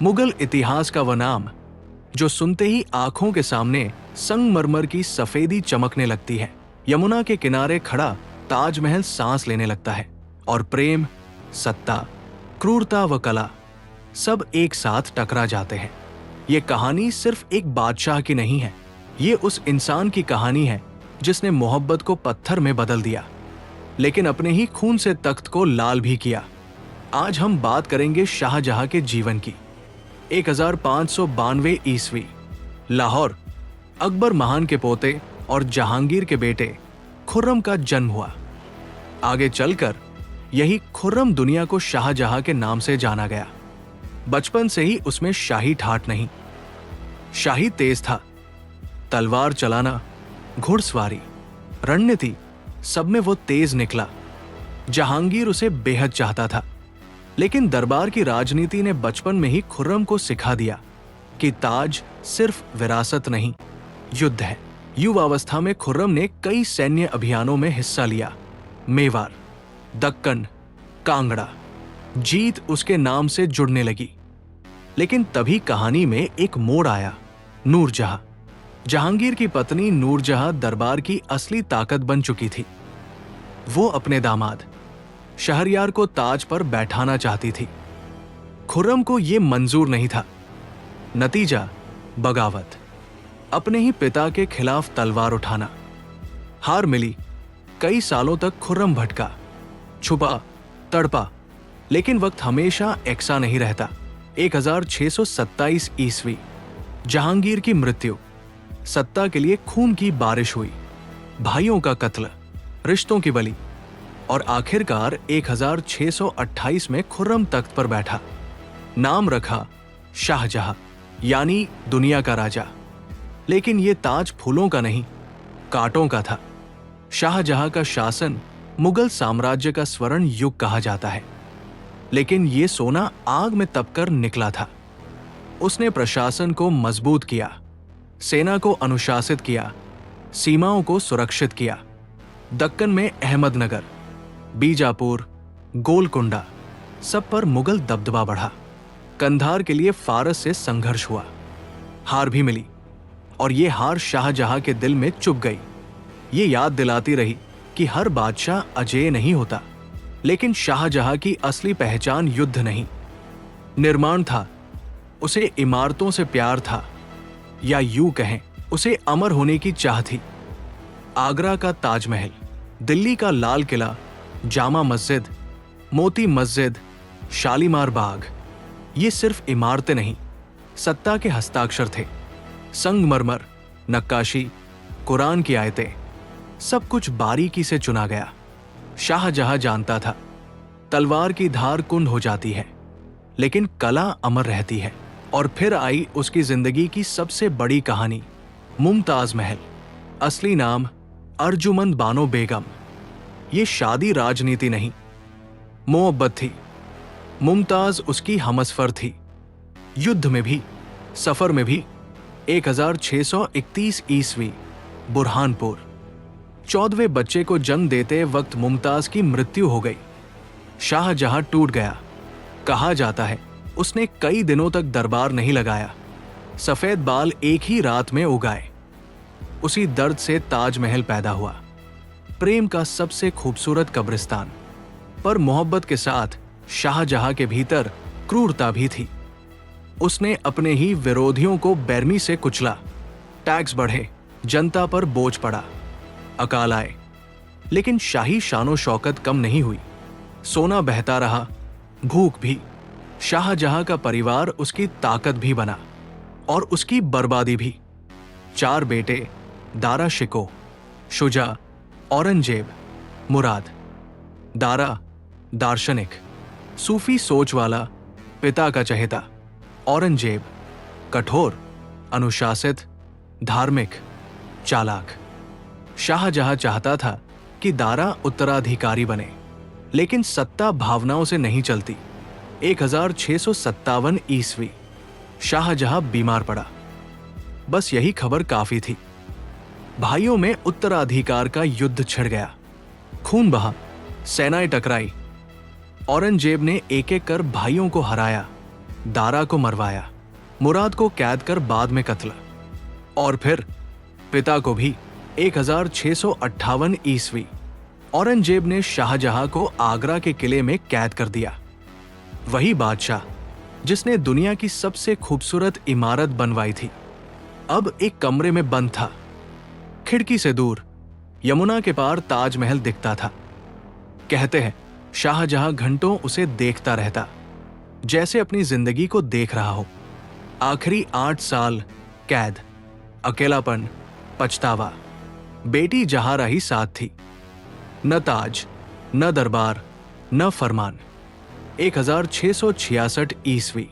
मुगल इतिहास का वह नाम जो सुनते ही आंखों के सामने संगमरमर की सफेदी चमकने लगती है। यमुना के किनारे खड़ा ताजमहल सांस लेने लगता है और प्रेम, सत्ता, क्रूरता व कला सब एक साथ टकरा जाते हैं। ये कहानी सिर्फ एक बादशाह की नहीं है, ये उस इंसान की कहानी है जिसने मोहब्बत को पत्थर में बदल दिया, लेकिन अपने ही खून से तख्त को लाल भी किया। आज हम बात करेंगे शाहजहां के जीवन की। 1592 ईस्वी, लाहौर, अकबर महान के पोते और जहांगीर के बेटे खुर्रम का जन्म हुआ। आगे चलकर यही खुर्रम दुनिया को शाहजहां के नाम से जाना गया। बचपन से ही उसमें शाही ठाठ नहीं, शाही तेज था। तलवार चलाना, घुड़सवारी, रणनीति, सब में वो तेज निकला। जहांगीर उसे बेहद चाहता था, लेकिन दरबार की राजनीति ने बचपन में ही खुर्रम को सिखा दिया कि ताज सिर्फ विरासत नहीं, युद्ध है। युवावस्था में खुर्रम ने कई सैन्य अभियानों में हिस्सा लिया। मेवार, दक्कन, कांगड़ा, जीत उसके नाम से जुड़ने लगी। लेकिन तभी कहानी में एक मोड़ आया। नूरजहां, जहांगीर की पत्नी नूरजहां दरबार की असली ताकत बन चुकी थी। वो अपने दामाद शहरयार को ताज पर बैठाना चाहती थी। खुर्रम को यह मंजूर नहीं था। नतीजा बगावत, अपने ही पिता के खिलाफ तलवार उठाना। हार मिली। कई सालों तक खुर्रम भटका, छुपा, तड़पा, लेकिन वक्त हमेशा एकसा नहीं रहता। 1627 ईस्वी, जहांगीर की मृत्यु। सत्ता के लिए खून की बारिश हुई, भाइयों का कत्ल, रिश्तों की बलि, और आखिरकार 1628 में खुर्रम तख्त पर बैठा। नाम रखा शाहजहां, यानी दुनिया का राजा। लेकिन ये ताज फूलों का नहीं, कांटों का था। शाहजहां का शासन मुगल साम्राज्य का स्वर्ण युग कहा जाता है, लेकिन ये सोना आग में तपकर निकला था। उसने प्रशासन को मजबूत किया, सेना को अनुशासित किया, सीमाओं को सुरक्षित किया। दक्कन में अहमदनगर, बीजापुर, गोलकुंडा, सब पर मुगल दबदबा बढ़ा। कंधार के लिए फारस से संघर्ष हुआ, हार भी मिली, और ये हार शाहजहां के दिल में चुभ गई। ये याद दिलाती रही कि हर बादशाह अजेय नहीं होता, लेकिन शाहजहां की असली पहचान युद्ध नहीं, निर्माण था। उसे इमारतों से प्यार था, या यूं कहें उसे अमर होने की चाह थी। आगरा का ताजमहल, दिल्ली का लाल किला, जामा मस्जिद, मोती मस्जिद, शालीमार बाग, ये सिर्फ इमारतें नहीं, सत्ता के हस्ताक्षर थे। संगमरमर, नक्काशी, कुरान की आयतें, सब कुछ बारीकी से चुना गया। शाहजहां जानता था तलवार की धार कुंद हो जाती है, लेकिन कला अमर रहती है। और फिर आई उसकी जिंदगी की सबसे बड़ी कहानी, मुमताज महल। असली नाम अर्जुमंद बानो बेगम। ये शादी राजनीति नहीं, मोहब्बत थी। मुमताज उसकी हमसफर थी, युद्ध में भी, सफर में भी। 1631 ईस्वी, बुरहानपुर, 14वें बच्चे को जन्म देते वक्त मुमताज की मृत्यु हो गई। शाहजहां टूट गया। कहा जाता है उसने कई दिनों तक दरबार नहीं लगाया, सफेद बाल एक ही रात में उगाए। उसी दर्द से ताजमहल पैदा हुआ, प्रेम का सबसे खूबसूरत कब्रिस्तान। पर मोहब्बत के साथ शाहजहां के भीतर क्रूरता भी थी। उसने अपने ही विरोधियों को बेरमी से कुचला। टैक्स बढ़े, जनता पर बोझ पड़ा, अकाल आए, लेकिन शाही शानो शौकत कम नहीं हुई। सोना बहता रहा, भूख भी। शाहजहां का परिवार उसकी ताकत भी बना, और उसकी बर्बादी भी। 4 बेटे, दारा शिको, शुजा, औरंगजेब, मुराद। दारा दार्शनिक, सूफी सोच वाला, पिता का चहेता। औरंगजेब कठोर, अनुशासित, धार्मिक, चालाक। शाहजहां चाहता था कि दारा उत्तराधिकारी बने, लेकिन सत्ता भावनाओं से नहीं चलती। 1657 ईस्वी, शाहजहां बीमार पड़ा। बस यही खबर काफी थी। भाइयों में उत्तराधिकार का युद्ध छिड़ गया, खून बहा, सेनाएं टकराई। औरंगजेब ने एक एक कर भाइयों को हराया, दारा को मरवाया, मुराद को कैद कर बाद में कत्ल, और फिर पिता को भी 1658 ईस्वी औरंगजेब ने शाहजहां को आगरा के किले में कैद कर दिया। वही बादशाह जिसने दुनिया की सबसे खूबसूरत इमारत बनवाई थी, अब एक कमरे में बंद था। खिड़की से दूर यमुना के पार ताजमहल दिखता था। कहते हैं शाहजहां घंटों उसे देखता रहता, जैसे अपनी जिंदगी को देख रहा हो। आखिरी 8 साल कैद, अकेलापन, पछतावा। बेटी जहां रही साथ थी। न ताज, न दरबार, न फरमान। 1666 ईस्वी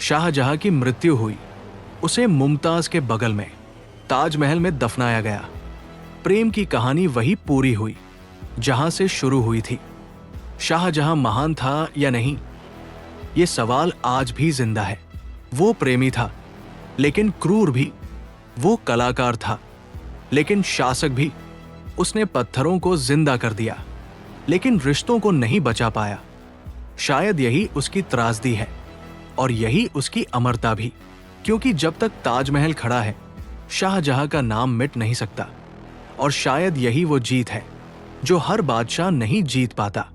शाहजहां की मृत्यु हुई। उसे मुमताज के बगल में ताजमहल में दफनाया गया। प्रेम की कहानी वही पूरी हुई जहां से शुरू हुई थी। शाहजहां महान था या नहीं, ये सवाल आज भी जिंदा है। वो प्रेमी था लेकिन क्रूर भी, वो कलाकार था लेकिन शासक भी। उसने पत्थरों को जिंदा कर दिया लेकिन रिश्तों को नहीं बचा पाया। शायद यही उसकी त्रासदी है और यही उसकी अमरता भी, क्योंकि जब तक ताजमहल खड़ा है शाहजहां का नाम मिट नहीं सकता। और शायद यही वो जीत है जो हर बादशाह नहीं जीत पाता।